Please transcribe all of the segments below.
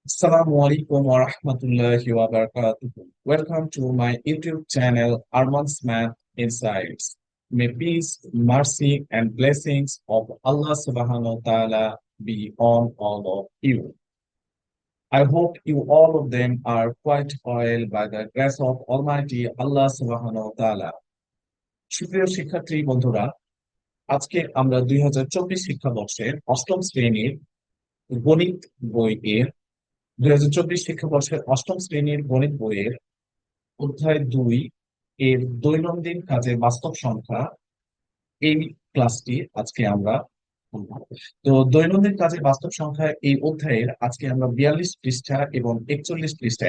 Assalamu alaikum wa rahmatullahi wa barakatuh. Welcome to my YouTube channel, Arman's Math Insights. May peace, mercy, and blessings of Allah subhanahu wa ta'ala be on all of you. I hope you all of them are quite well by the grace of Almighty Allah subhanahu wa ta'ala. সুপ্রিয় শিক্ষার্থী বন্ধুরা, আজকে আমরা 2024 শিক্ষাবর্ষের অষ্টম শ্রেণীর গণিত বইয়ের 2024 শিক্ষাবর্ষের অষ্টম শ্রেণীর গণিত বইয়ের অধ্যায় 2 এর দৈনন্দিন কাজে বাস্তব সংখ্যা এই ক্লাসটি আজকে আমরা করব। তো দৈনন্দিন কাজে বাস্তব সংখ্যা এই অধ্যায়ের আজকে আমরা 42 পৃষ্ঠা এবং 41 পৃষ্ঠা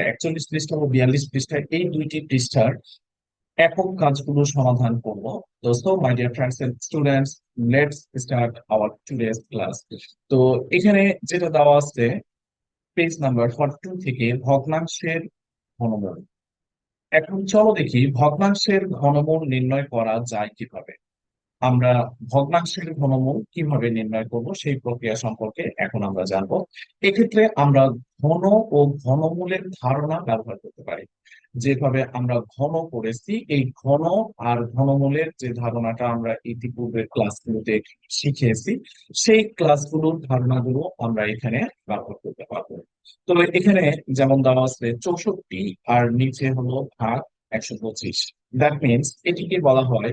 ও 42 পৃষ্ঠা এই দুইটি পৃষ্ঠার একক কাজগুলো সমাধান করব। তো so my dear friends and students, let's start our today's class. তো এখানে যেটা দেওয়া আছে পেজ নাম্বার 42 থেকে ভগ্নাংশের ঘনমূল। এখন চলো দেখি ভগ্নাংশের ঘনমূল নির্ণয় করা যায় কিভাবে। আমরা ভগ্নাংশের ঘনমূল কিভাবে নির্ণয় করব সেই প্রক্রিয়া সম্পর্কে এখন আমরা জানবো। এক্ষেত্রে আমরা ঘন ও ঘনমূলের ধারণা ব্যবহার করতে পারি। যেভাবে আমরা ঘন করেছি, এই ঘন আর ঘনমূলের যে ধারণাটা আমরা ইতিপূর্বের ক্লাসগুলোতে শিখেছি, সেই ক্লাসগুলোর ধারণাগুলো আমরা এখানে ব্যবহার করতে পারবো। তো এখানে যেমন দেওয়া আছে 64 আর নিচে হলো ভাগ 125। দ্যাট মিনস এটিকে বলা হয়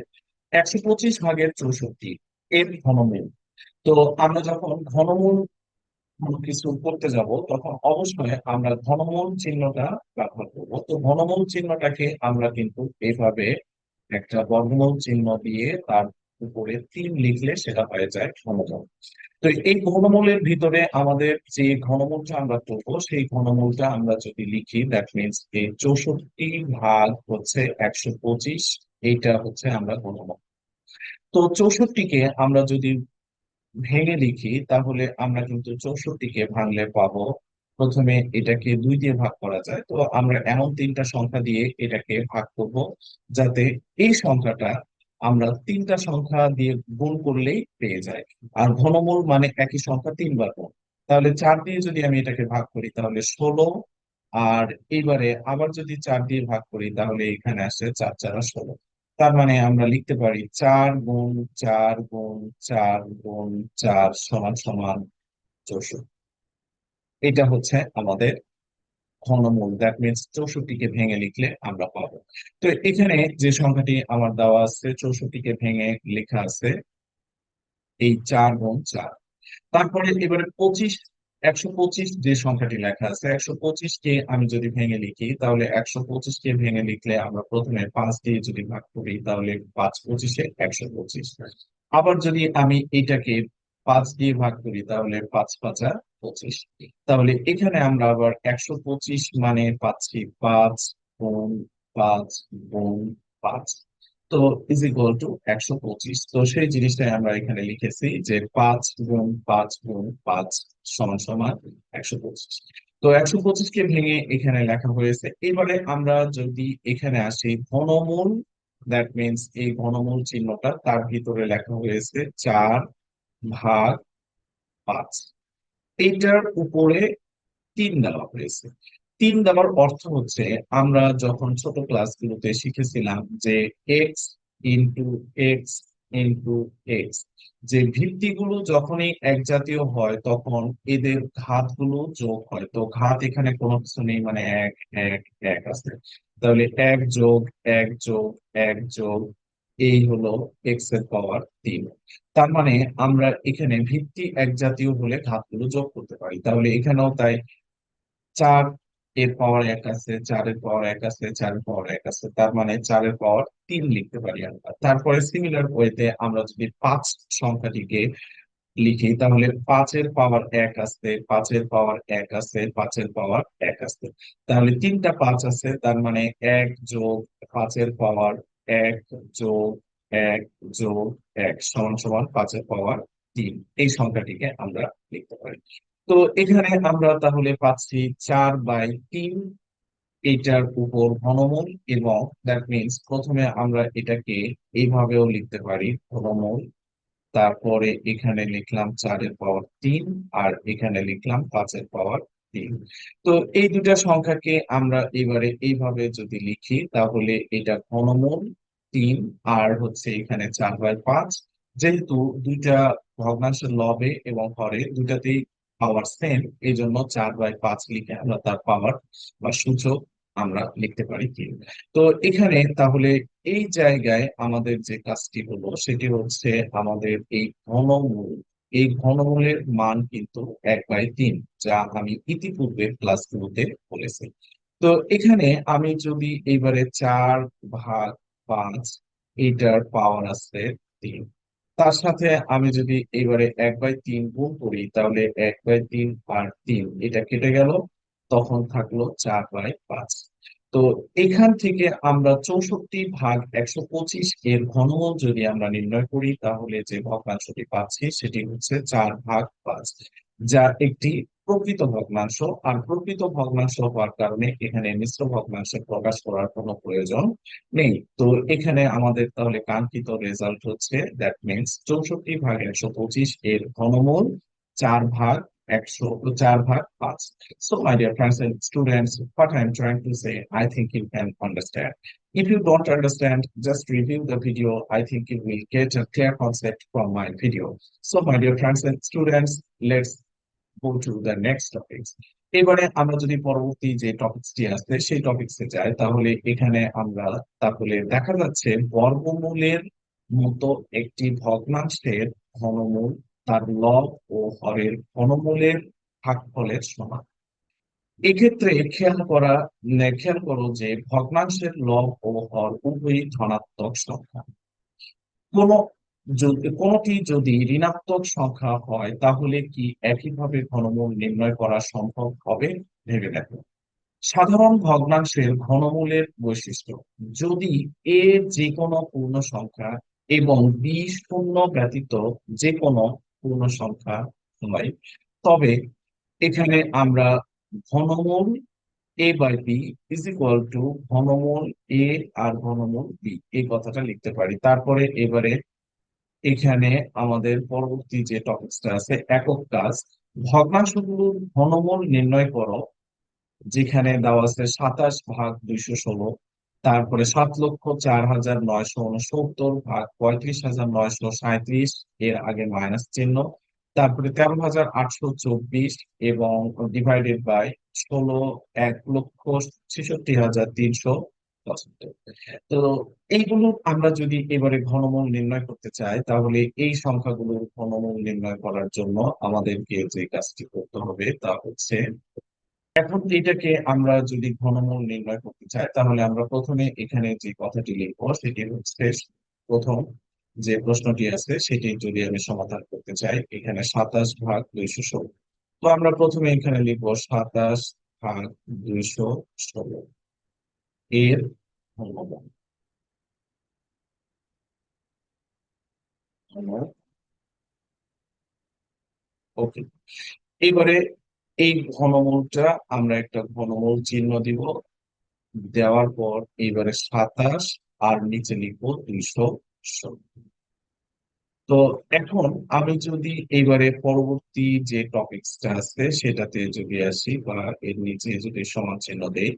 125 ভাগের 64 এর ঘনমূল। তো আমরা যখন ঘনমূল কোনো কিছু করতে যাব তখন অবশ্যই আমরা ঘনমূল চিহ্নটা ব্যবহার করব। তো ঘনমূল চিহ্নটাকে আমরা কিন্তু এইভাবে একটা বর্গমূল চিহ্ন দিয়ে তার উপরে 3 লিখলে সেটা হয়ে যায় ঘনমূল। তো এই ঘনমূলের ভিতরে আমাদের যে ঘনমূলটা আমরা করবো সেই ঘনমূলটা আমরা যদি লিখি, দ্যাট মিনস এই 64 ভাগ হচ্ছে 125, এইটা হচ্ছে আমরা ঘনমূল। তো 64-কে আমরা যদি ভেঙে লিখি তাহলে আমরা কিন্তু 64-কে ভাঙলে পাবো, প্রথমে এটাকে 2 দিয়ে ভাগ করা যায়। তো আমরা এমন তিনটা সংখ্যা দিয়ে এটাকে ভাগ করব যাতে এই সংখ্যাটা আমরা তিনটা সংখ্যা দিয়ে গুণ করলেই পেয়ে যাই। আর ঘনমূল মানে একই সংখ্যা 3 বার গুণ। তাহলে 4 দিয়ে যদি আমি এটাকে ভাগ করি তাহলে 16। আর এবারে আবার যদি 4 দিয়ে ভাগ করি তাহলে এখানে আসছে 4 4 16। তার মানে আমরা লিখতে পারি 4 গুণ 4 গুণ 4 গুণ 4 সমান সমান 64। এটা হচ্ছে আমাদের ঘনমূল। দ্যাট মিনস 64-কে ভেঙে লিখলে আমরা পাবো। তো এখানে যে সংখ্যাটি আমার দেওয়া আছে 64-কে ভেঙে লেখা আছে এই 4 গুণ 4। তারপরে এবারে 125 যে সংখ্যাটি লেখা আছে 125-কে আমি যদি ভেঙে লিখি তাহলে 125-কে ভেঙে লিখলে আমরা প্রথমে 5 দিয়ে যদি ভাগ করি তাহলে 5 পঁচিশে 125। আবার যদি আমি এটাকে 5 দিয়ে ভাগ করি তাহলে 5 5 25। তাহলে এখানে আমরা আবার 125 মানে পাচ্ছি 5 গুণ 5 গুণ 5। তো ইজ ইকুয়াল টু 125। তো সেই জিনিসটাই আমরা এখানে লিখেছি যে 5 গুণ 5 গুণ 5 সমান সমান 125। তো 125-কে ভেঙে এখানে লেখা হয়েছে। এবারে আমরা যদি এখানে আসি ঘনমূল, দ্যাট মিনস এই ঘনমূল চিহ্নটা তার ভিতরে লেখা হয়েছে 4/5। এইটার উপরে 3 দেওয়া হয়েছে। 3 দেওয়ার অর্থ হচ্ছে আমরা যখন ছোট ক্লাসগুলোতে শিখেছিলাম যে x into x into x, যে ভিত্তিগুলো যখনই এক জাতীয় হয় তখন এদের ঘাতগুলো যোগ হয়। তো ঘাত এখানে কোনো কিছু নেই, মানে এক এক এক আছে। তাহলে 1 যোগ 1 যোগ 1 যোগ এই হলো x⁻³ তার মানে আমরা এখানে ভিত্তি এক জাতীয় হলে ঘাতগুলো যোগ করতে পারি। তাহলে এখানেও তাই 4 এর পাওয়ার 1 আছে, 4 এর পাওয়ার 1 আছে, 4 এর পাওয়ার 1 আছে, তার মানে 4 এর পাওয়ার 3 লিখতে পারি আমরা। তারপরে সিমিলার ওয়েতে আমরা যদি 5 সংখ্যাটিকে লিখি তাহলে 5 এর পাওয়ার 1 আছে, 5 এর পাওয়ার 1 আছে, 5 এর পাওয়ার 1 আছে। তাহলে 3টা 5 আছে, তার মানে 1 যোগ 5 এর পাওয়ার 1 যোগ 1 যোগ 1 সমান সমান 5 এর পাওয়ার 3। এই সংখ্যাটিকে আমরা লিখতে পারি। তো এখানে আমরা তাহলে পাচ্ছি 4/3 এইটার উপর ঘনমূল। এবং দ্যাট মিনস প্রথমে আমরা এটাকে এইভাবেও লিখতে পারি ঘনমূল, তারপরে এখানে লিখলাম 4 এর পাওয়ার 3 আর এখানে লিখলাম 5 এর পাওয়ার তিন। তো এই দুটা সংখ্যাকে আমরা এবারে এইভাবে যদি লিখি তাহলে এটা ঘনমূল তিন, আর হচ্ছে এখানে 4/5। যেহেতু দুইটা ভগ্নাংশের লবে এবং হরে দুটাতেই পাওয়ার সেম, এই জন্য 4/5 লিখে আমরা তার পাওয়ার বা সূচক আমরা লিখতে পারি তিন। তো এখানে তাহলে এই জায়গায় আমাদের যে কাজটি হলো সেটি হচ্ছে আমাদের এই ঘনমূলের মান কিন্তু 1/3, যা আমি ইতিপূর্বে ক্লাসগুলোতে বলেছি। তো এখানে আমি যদি এবারে 4/5, এইটার পাওয়ার আছে তিন, তার সাথে আমি যদি এবারে 1/3 গুণ করি তাহলে 1/3 আর তিন এটা কেটে গেল, তখন থাকলো 4/5। তো এখান থেকে আমরা 64/125 এর ঘনমূল যদি আমরা নির্ণয় করি তাহলে যে ভগ্নাংশটি পাচ্ছি সেটি হচ্ছে 4/5, যা একটি প্রকৃত ভগ্নাংশ। আর প্রকৃত ভগ্নাংশ হওয়ার কারণে এখানে মিশ্র ভগ্নাংশ প্রকাশ করার কোনো প্রয়োজন নেই। তো এখানে আমাদের তাহলে কাঙ্ক্ষিত রেজাল্ট হচ্ছে, দ্যাট মিনস 64/125 এর ঘনমূল 4/5। So, my dear friends and students, what I'm trying to say, I think you can understand. If you don't understand, just review the video. I think you will get a clear concept from my video. So, my dear friends and students, let's go to the next topics. এবারে আমরা যদি পরবর্তী যে টপিকসটি আছে সেই টপিকসে যাই তাহলে এখানে আমরা তাহলে দেখা যাচ্ছে বর্গমূলের মতো একটি ভগ্নাংশের ঘনমূল তার লব ও হরের ঘনমূলের ভাগফলের সমান। এক্ষেত্রে খেয়াল করো যে ভগ্নাংশের লব ও হর উভয়ই ধনাত্মক সংখ্যা। কোনো কোনটি যদি ঋণাত্মক সংখ্যা হয় তাহলে কি একইভাবে ঘনমূল নির্ণয় করা সম্ভব হবে? ভেবে দেখো। সাধারণ ভগ্নাংশের ঘনমূলের বৈশিষ্ট্য: যদি এ যে কোনো পূর্ণ সংখ্যা এবং বি শূন্য ব্যতীত যে কোনো পূর্ণ সংখ্যা হয়, তবে এখানে আমরা ঘনমূল a/b ইজ ইকুয়াল টু ঘনমূল এ আর ঘনমূল বি, এই কথাটা লিখতে পারি। তারপরে এবারে এখানে আমাদের পরবর্তী যে টপিকসটা আছে, একক কাজ, ভগ্নাংশগুলোর ঘনমূল নির্ণয় করো। যেখানে দেওয়া আছে 27/216, তারপরে 7,04,969 ভাগ 35,937, এর আগে মাইনাস চিহ্ন, তারপরে 13,824 এবং ডিভাইডেড বাই 1,66,375। তো এইগুলো আমরা যদি এবারে ঘনমূল নির্ণয় করতে চাই তাহলে এই সংখ্যাগুলোর ঘনমূল নির্ণয় করার জন্য আমাদেরকে যে কাজটি করতে হবে তা হচ্ছে, এখন এটাকে আমরা যদি ঘনমূল নির্ণয় করতে চাই তাহলে আমরা প্রথমে এখানে যে কথাটি লিখবো সেটি হচ্ছে, প্রথম যে প্রশ্নটি আছে সেটি যদি আমি সমাধান করতে চাই, এখানে 27/216। তো আমরা প্রথমে এখানে লিখবো 27/216 এর ঘনমূল। ওকে, এবারে এই ঘনমূলটা আমরা একটা ঘনমূল চিহ্ন দিব, দেওয়ার পর এবারে 27 আর নিচে লিখবো 216। তো এখন আমি যদি এবারে পরবর্তী যে টপিকসটা আছে সেটাতে যদি আসি বা এর নিচে যদি সমান চিহ্ন দেই,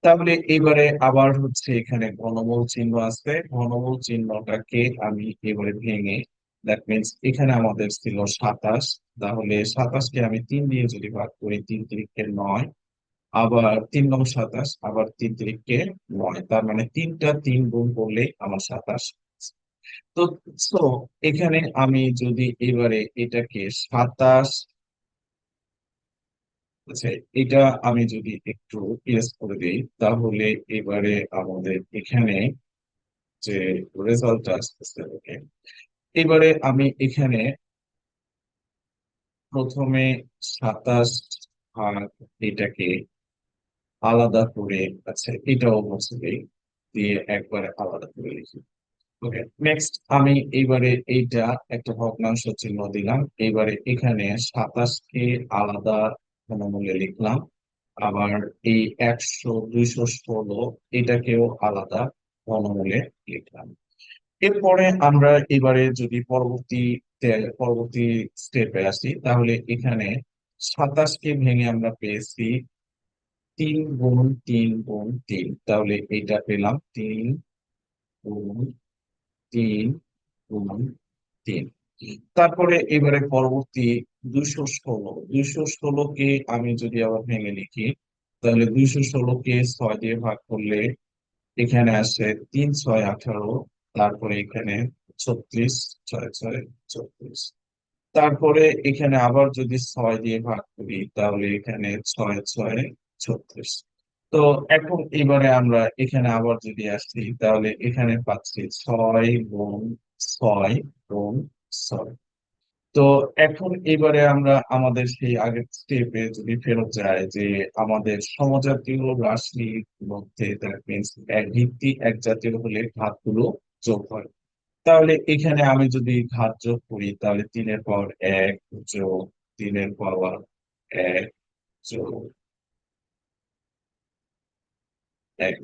তাহলে এবারে আবার হচ্ছে এখানে ঘনমূল চিহ্ন আছে। ঘনমূল চিহ্নটাকে আমি এবারে ভেঙে, দ্যাট মিনস এখানে আমাদের ছিল 27, তাহলে 27কে আমি 3 দিয়ে যদি ভাগ করি, 3×3=9, আবার 3×9 = 27, আবার 3×3=9, তার মানে 3 গুণ করলে আমার 27। তো সো এখানে আমি যদি এবারে এটাকে 27, আচ্ছা, এটা আমি যদি একটু প্লেস করে দিই তাহলে এবারে আমাদের এখানে যে রেজাল্ট আসতেছে, ওকে, এবারে আমি এখানে প্রথমে 27 ভাগ এটাকে আলাদা করে, আচ্ছা এটাও মুছে দিই, দিয়ে একবারে আলাদা করে লিখি। ওকে, নেক্সট আমি এইবারে এইটা একটা ভগ্নাংশ চিহ্ন দিলাম, এবারে এখানে 27কে আলাদা ঘনমূলে লিখলাম, আবার এই 100 216 এটাকেও আলাদা ঘনমূলে লিখলাম। এরপরে আমরা এবারে যদি পরবর্তী স্টেপে আসি তাহলে এখানে 27কে ভেঙে আমরা পেয়েছি 3 গুণ 3 গুণ 3, তাহলে এটা পেলাম 3 গুণ 3 গুণ 3। তারপরে এবারে পরবর্তী 216, আমি যদি আবার ভেঙে লিখি, তাহলে 216কে 6 দিয়ে ভাগ করলে এখানে আসে 3 6 18, তারপরে এখানে 36, 6 6 36। তারপরে এখানে আবার যদি 6 দিয়ে ভাগ করি তাহলে এখানে 6 6 36। তো এখন এবারে আমরা এখানে আবার যদি আসি তাহলে এখানে পাচ্ছি 6 গুণ 6 গুণ 6। তো এখন এবারে আমরা আমাদের সেই আগের স্টেপে যদি ফেরত যাই যে আমাদের সমজাতীয় রাশির মধ্যে দ্যাট মিনস এক ভিত্তি এক জাতীয় হলে ঘাতগুলো যোগ হয়। তাহলে এখানে আমি যদি ঘাত যোগ করি তাহলে 3 এর পাওয়ার 1 যোগ 3 এর পাওয়ার 1 যোগ 1।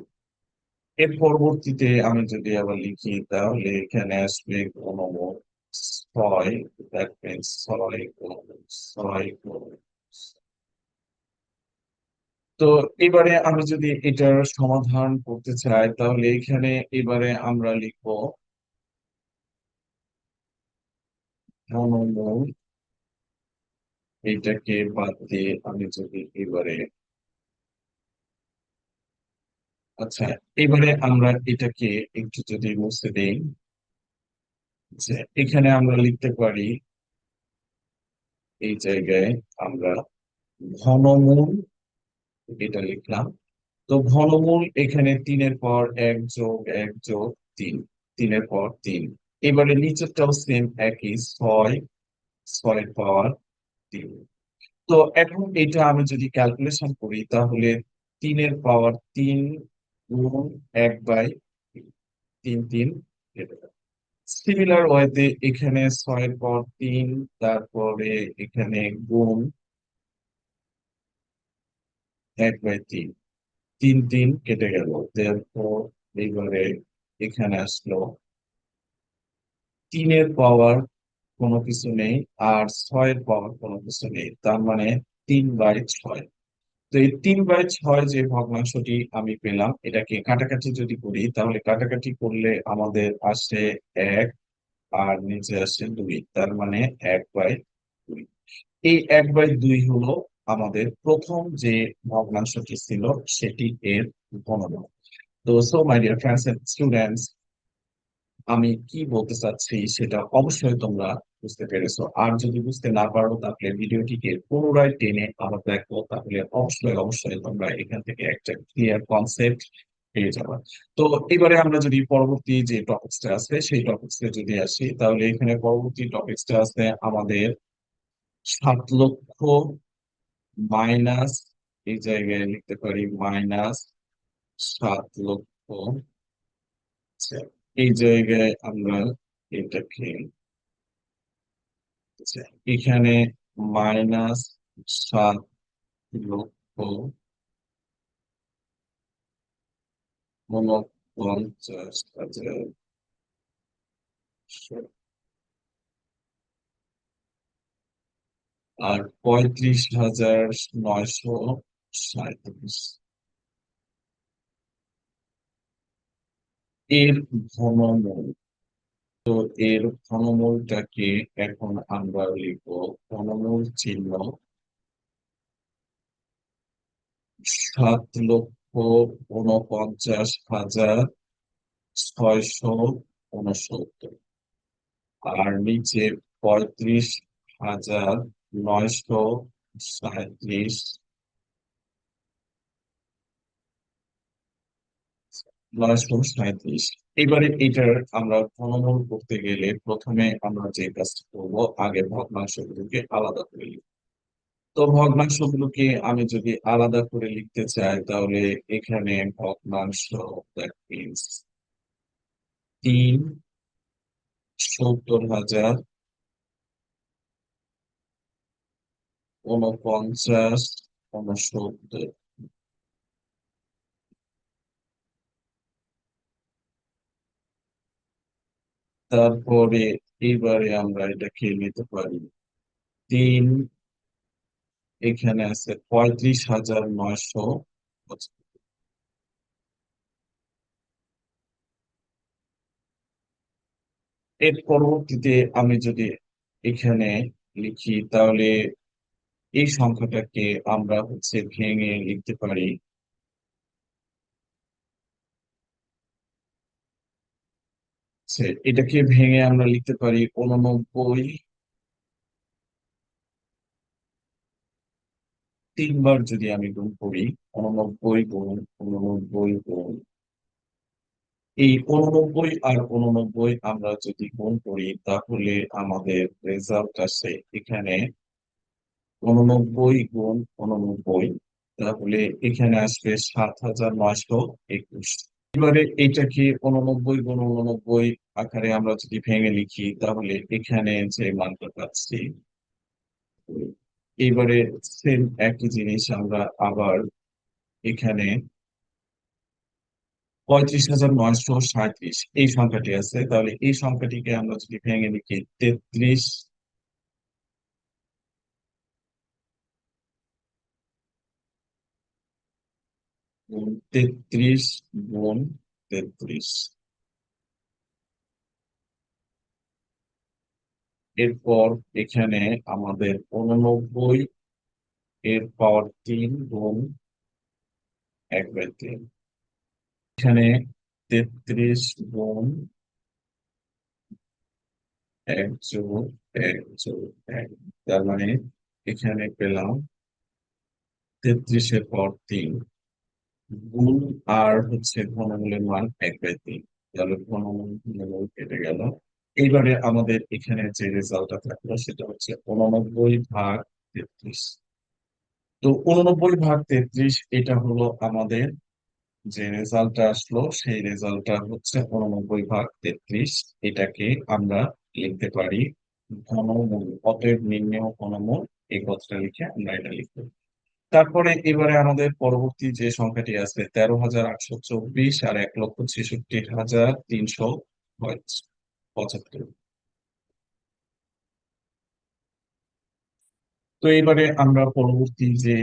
এর পরবর্তীতে আমি যদি আবার লিখি তাহলে এখানে আসবে ঘনমূল 6, দ্যাট মিনস 6 গুণ 6 গুণ। তো এবারে আমি যদি এটার সমাধান করতে চাই তাহলে এখানে এবারে আমরা লিখবো ঘনমূল, এটাকে বাদ দিয়ে আমি যদি এবারে, আচ্ছা, এবারে আমরা এটাকে একটু যদি মুছে দেই, যে এখানে আমরা লিখতে পারি এই জায়গায় আমরা ঘনমূল, এটা লিখলাম। তো ঘনমূল এখানে 3 এর পাওয়ার 1 যোগ 1 যোগ 3, 3 এর পাওয়ার 3। এবারে নিচেরটাও সেম একই, 6 6 এর পাওয়ার 3। তো এখন এটা আমি যদি ক্যালকুলেশন করি তাহলে 3 এর পাওয়ার 3 গুণ 1/3, 3 3 কেটে যাবে। সিমিলার ওয়েতে এখানে 6 এর পাওয়ার 3, তারপরে এখানে গুণ 1/3, 3 3 কেটে গেল। তারপর এইবারে এখানে আসলো 3 এর পাওয়ার কোনো কিছু নেই, আর 6 এর পাওয়ার কোনো কিছু নেই, তার মানে 3/6। তো এই 3/6 যে ভগ্নাংশটি আমি পেলাম, এটাকে কাটাকাটি যদি করি তাহলে কাটাকাটি করলে আমাদের আসে 1, আর নিচে আসে 2, তার মানে 1/2। এই 1/2 হলো আমাদের প্রথম যে ভগ্নাংশটি ছিল সেটি এর ঘনমূল। তো so my dear friends and students, আমি কি বলতে চাচ্ছি সেটা অবশ্যই তোমরা বুঝতে পেরেছো। আর যদি বুঝতে না পারো তাহলে ভিডিওটিকে পুনরায় টেনে আবার দেখো, তাহলে অবশ্যই অবশ্যই তোমরা এখান থেকে একটা ক্লিয়ার কনসেপ্ট পেয়ে যাবে। তো এবারে আমরা যদি পরবর্তী যে টপিকসটা আছে সেই টপিকসে যদি আসি তাহলে এখানে পরবর্তী টপিকসটা আছে আমাদের 7 লক্ষ মাইনাস, এই জায়গায় লিখতে পারি -7 লক্ষ। আচ্ছা, এই জায়গায় আমরা এটাকে, আচ্ছা, এখানে -7 লক্ষ 49,000, আর 35,937 এর ঘনমূল। তো এর ঘনমূলটাকে এখন আমরা লিখবো ঘনমূল চিহ্ন 7,49,670, আর নিচে 35,937, 937। এবারে এটার আমরা ঘনমূল করতে গেলে প্রথমে আমরা যে কাজটা করবো, আগে ভগ্নাংশগুলোকে আলাদা করে লিখব। তো ভগ্নাংশগুলোকে আমি যদি আলাদা করে লিখতে চাই তাহলে এখানে ভগ্নাংশ, দ্যাট মিনস 3, 70,000, 49, 69। তারপরে এইবারে আমরা এটাকে নিতে পারি এখানে আছে 35,900। এর পরবর্তীতে আমি যদি এখানে লিখি তাহলে এই সংখ্যাটাকে আমরা ভেঙে লিখতে পারি। এটাকে ভেঙে আমরা লিখতে পারি 89। তিনবার যদি আমি গুণ করি, 89 গুণ 89 গুণ, এই 89 আর 89 আমরা যদি গুণ করি তাহলে আমাদের রেজাল্ট আসে এখানে 89 গুণ 89, তাহলে এখানে আসবে 7,921। এবারে এইটাকে 89 গুণ 89 আকারে আমরা যদি ভেঙে লিখি তাহলে এখানে যে মানটা পাচ্ছি, এবারে সেম একই জিনিস আমরা আবার এখানে 35,937 এই সংখ্যাটি আছে, তাহলে এই সংখ্যাটিকে আমরা যদি ভেঙে লিখি 33 গুণ 33 এরপর এখানে আমাদের 89 এর পাওয়ার 3 গুণ 1/3, এখানে 33 গুণ 1 যোগ 1 যোগ 1, তার মানে এখানে পেলাম 33 এর পাওয়ার 3 গুণ আর ঘনমূলের মান 1/3, তাহলে ঘনমূল কেটে গেল। এইবারে আমাদের এখানে যে রেজাল্টটা থাকলো সেটা হচ্ছে 89/33। তো 89/33 এটা হলো আমাদের যে রেজাল্টটা আসলো, সেই রেজাল্টটা হচ্ছে 89/33। এটাকে আমরা লিখতে পারি ঘনমূল, অতএব নির্ণেয় ঘনমূল। এই কথাটা লিখে আমরা এটা লিখতে পারি। তারপরে এবারে আমাদের পরবর্তী যে সংখ্যাটি আছে 13,824 আর 1,66,375। তো এবারে আমরা পরবর্তী যে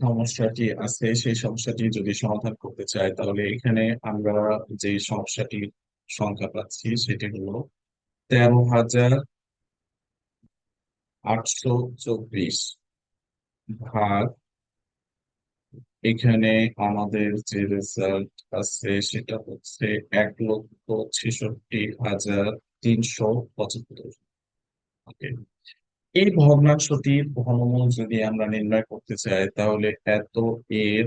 সমস্যাটি আছে সেই সমস্যাটি যদি সমাধান করতে চাই তাহলে এখানে আমরা যে সমস্যাটির সংখ্যা পাচ্ছি সেটি হলো 13,824 ভাগ, এখানে আমাদের যে রেজাল্ট আছে সেটা হচ্ছে 1,66,375। ওকে, এই ভগ্নাংশটির ঘনমূল যদি আমরা নির্ণয় করতে চাই তাহলে এত এর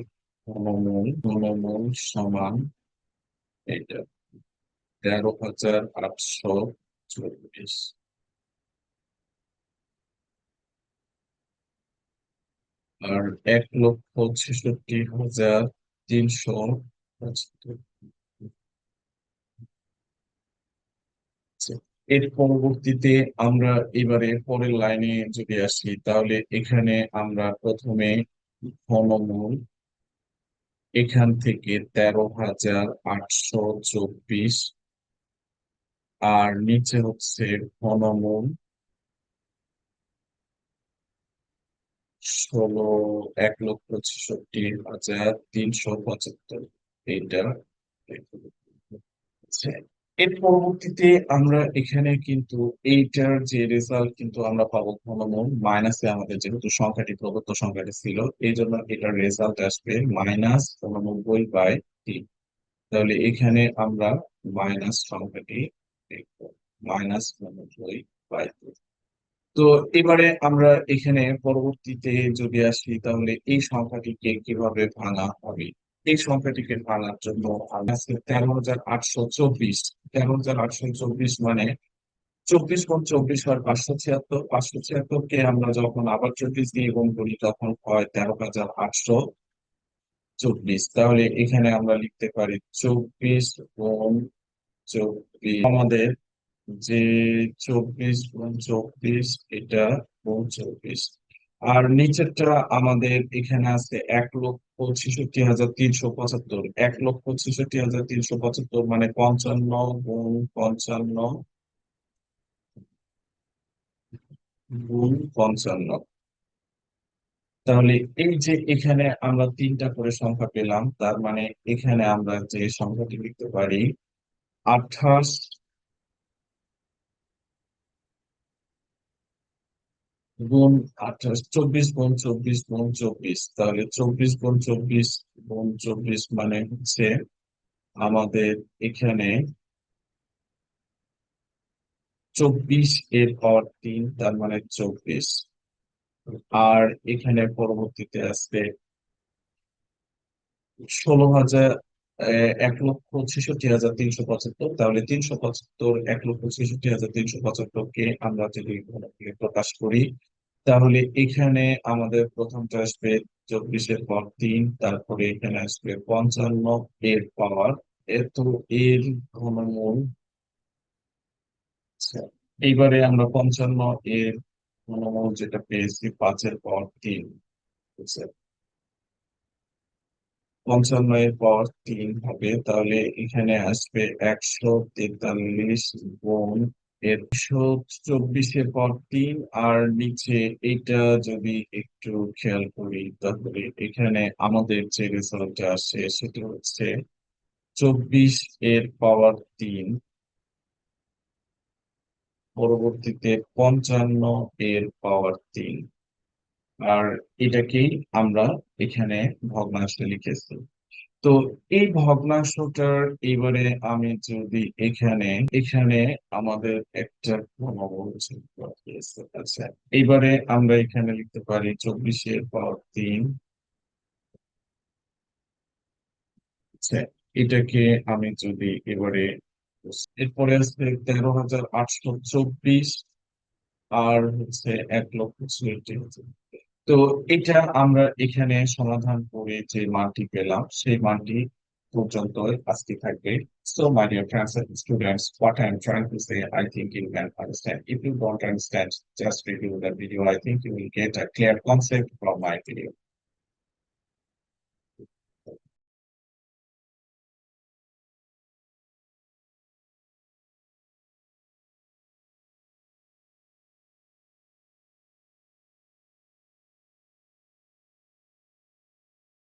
ঘনমূল সমান এটা 13,824, আর 1,66,375। এর পরবর্তীতে আমরা এবারে পরের লাইনে যদি আসি তাহলে এখানে আমরা প্রথমে ঘনমূল, এখান থেকে 13,824, আর নিচে হচ্ছে ঘনমূল 1,66,375 এইটা। আচ্ছা, এর পরবর্তীতে আমরা এখানে কিন্তু এইটার যে রেজাল্ট কিন্তু আমরা পাবো ঘনমূল মাইনাসে, আমাদের যেহেতু সংখ্যাটি প্রদত্ত সংখ্যাটি ছিল এই জন্য এটার রেজাল্ট আসবে -89/3। তাহলে এখানে আমরা মাইনাস সংখ্যাটি দেখবো, -89/3। তো এবারে আমরা এখানে পরবর্তীতে যদি আসি তাহলে এই সংখ্যাটিকে কিভাবে ভাঙা হবে। এই সংখ্যাটিকে ভাঙার জন্য আছে 13,824। 13,824 মানে 24 গুণ 24 হয় 576। 576 কে আমরা যখন আবার 24 দিয়ে গুণ করি তখন হয় 13,824। তাহলে এখানে আমরা লিখতে পারি 24 গুণ 24 আমাদের যে 24 গুণ 24, এটা গুণ 24, আর নিচেরটা আমাদের এখানে আছে 1,66,375। 1,66,375 মানে 55 গুণ 55। তাহলে এই যে এখানে আমরা তিনটা করে সংখ্যা পেলাম, তার মানে এখানে আমরা যে সংখ্যাটি লিখতে পারি 28 গুণ 28, 24 গুণ 24 গুণ 24, তাহলে 24 গুণ 24 গুণ 24 মানে হচ্ছে আমাদের এখানে 24 এর পাওয়ার 3, তার মানে 24। আর এখানে পরবর্তীতে আসবে 16,000, 1,65,375, তাহলে 375 1,65,375 কে আমরা যদি ঘনকে প্রকাশ করি, তাহলে এখানে আমাদের প্রথমটা আসবে 24 এর পাওয়ার 3, তারপরে এখানে আসবে 55 এর পাওয়ার এত এর ঘনমূল। আচ্ছা, এইবারে আমরা 55 এর ঘনমূল যেটা পেয়েছি 5 এর পাওয়ার 3, বুঝছে? 55 এর পাওয়ার 3 হবে, তাহলে এখানে আসবে 143 গুণ 124 এর পাওয়ার 3। আর নিচে এটা যদি একটু খেয়াল করি, তাহলে এখানে আমাদের যে রেজাল্টটা আসে সেটা হচ্ছে 24 এর পাওয়ার 3, পরবর্তীতে 55 এর পাওয়ার 3। আর এটাকেই আমরা এখানে ভগ্নাংশে লিখেছি। তো এই ভগ্নাংশটার এবারে আমি যদি এখানে এখানে আমাদের একটা ঘনমূল যোগ আছে। আচ্ছা, এবারে আমরা এখানে লিখতে পারি 24 এর পাওয়ার 3। আচ্ছা, এটাকে আমি যদি এবারে, এরপরে আসবে 13,824, আর হচ্ছে 1,64,000। তো এটা আমরা এখানে সমাধান করে যে মানটি পেলাম সেই মানটি পর্যন্ত আজকে থাকবে। So, my dear friends and students, what I'm trying to say, I think you can understand. If you don't understand, just review the video. I think you will get a clear concept from my video.